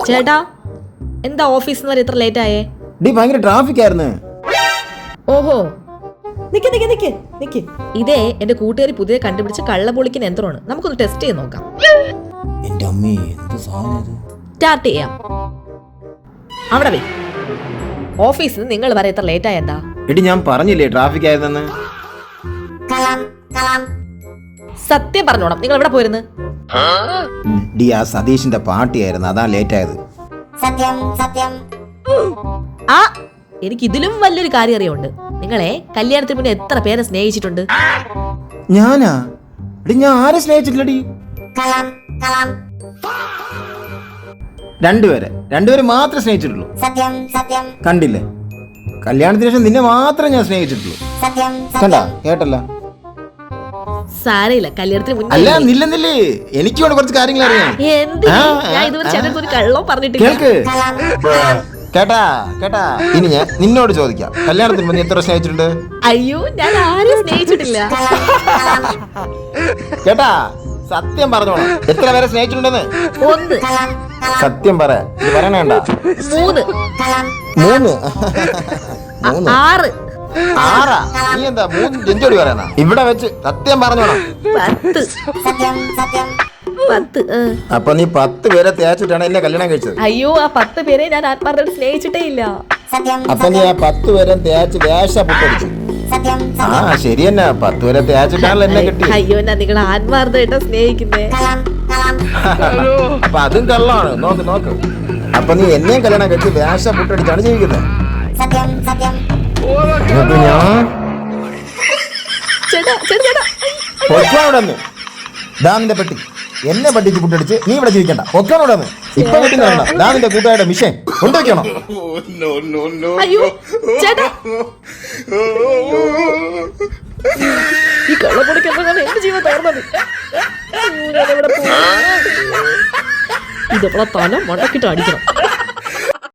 ചേട്ടാ എന്താ ഓഫീസിൽ നിന്ന് വരെ ഇത്ര ലേറ്റ് ആയേ? ഭയങ്കര ട്രാഫിക് ആയിരുന്നു. ഓഹോ, നിക്ക്. ഇതേ എന്റെ കൂട്ടുകാരി പുതിയ കണ്ടുപിടിച്ച കള്ളപൊളിക്കുന്ന യന്ത്രമാണ്. നമുക്കൊന്ന് ടെസ്റ്റ് ചെയ്ത് നോക്കാം. എന്റെ അമ്മേ, എന്ത് സാധനം ഇത്? സ്റ്റാർട്ട് ചെയ്യാം. അവിടെ പോയി ഓഫീസിൽ നിന്ന് നിങ്ങൾ വരെ ഇത്ര ലേറ്റ് ആയെന്താ? ഞാൻ പറഞ്ഞില്ലേ ട്രാഫിക് ആയതെന്ന്. സത്യം പറഞ്ഞോണം, നിങ്ങൾ എവിടെ പോയിരുന്നു? ആ സതീഷിന്റെ പാർട്ടിയായിരുന്നു, അതാ ലേറ്റ് ആയത്. ആ എനിക്ക് ഇതിലും വലിയൊരു കാര്യം അറിയുണ്ട്. നിങ്ങളെ കല്യാണത്തിന് മുന്നേ എത്ര പേരെ സ്നേഹിച്ചിട്ടുണ്ട്? ഞാനാ? ഞാൻ ആരെ സ്നേഹിച്ചിട്ടില്ലടി. രണ്ടുപേരെ മാത്രമേ സ്നേഹിച്ചിട്ടുള്ളൂ. കണ്ടില്ലേ, കല്യാണത്തിന് ശേഷം നിന്നെ മാത്രമേ ഞാൻ സ്നേഹിച്ചിട്ടുള്ളൂ. കണ്ടാ, കേട്ടല്ല? സാരയില്ല, കല്യാണത്തിന് മുന്നേ അല്ല, നില്ലേ എനിക്ക് വേണ്ട കുറച്ച് കാര്യങ്ങൾ അറിയാം. ഞാൻ ഇതുവരെ ചേട്ടൻ ഒരു കള്ളവും പറഞ്ഞിട്ടില്ല. കേൾക്ക്, കേട്ടാ ഇനി ഞാൻ നിന്നോട് ചോദിക്കാം, കല്യാണത്തിന് മുന്നേ എത്ര സ്നേഹിച്ചിട്ടുണ്ട്? അയ്യോ, ഞാൻ ആരും സ്നേഹിച്ചിട്ടില്ല. കേട്ടാ, സത്യം പറഞ്ഞോളാം, എത്ര പേരെ സ്നേഹിച്ചിട്ടുണ്ടെന്ന്? 1. സത്യം പറ, ഇത് പറയണേണ്ട. 3. 6. ആറാ? നീ എന്താ 3 ജഞ്ചോടി പറയുന്ന? ഇവിടെ വെച്ച് സത്യം പറഞ്ഞോളാം. 10. അപ്പൊ നീ 10 പേരെ തേച്ചിട്ടാണ് എന്നെ കല്യാണം കഴിച്ചത്? അയ്യോ, ആ 10 പേരെ ഞാൻ ആത്മാർത്ഥമായിട്ട് സ്നേഹിച്ചിട്ടേ ഇല്ല. അപ്പൊ നീ ആ 10 പേരെ തേച്ച് വേഷ പുട്ടടിച്ചു? ആ ശരി തന്നെ, 10 പേരെ തേച്ചിട്ടാണല്ലോ എന്നെ കിട്ടി. അയ്യോ, എന്നാ നിങ്ങൾ ആത്മാർത്ഥമായിട്ടാ സ്നേഹിക്കുന്നേ. അപ്പൊ അതും കള്ളാണ്. നോക്ക്. അപ്പൊ നീ എന്നെയും കല്യാണം കഴിച്ച് വേഷ പുട്ടടിച്ചാണ് ജീവിക്കുന്നത്. നിന്റെ പെട്ടി എന്നെ പട്ടിച്ച് പുട്ടടിച്ച് നീ ഇവിടെ ജീവിക്കണ്ട. ഒക്കാണോടെ ഇപ്പൊ വീട്ടിൽ നിറങ്ങണം. നിന്റെ കൂട്ടുകാരുടെ മിഷൻ കൊണ്ടുവയ്ക്കണം. അയ്യോ ചേട്ടാ, ഈ കള്ളപ്പൊടിക്കൊന്നും എന്റെ ജീവൻ തകർന്നത്. ഇതെപ്പോഴാ തല മുടക്കിട്ട് അടിക്കണം.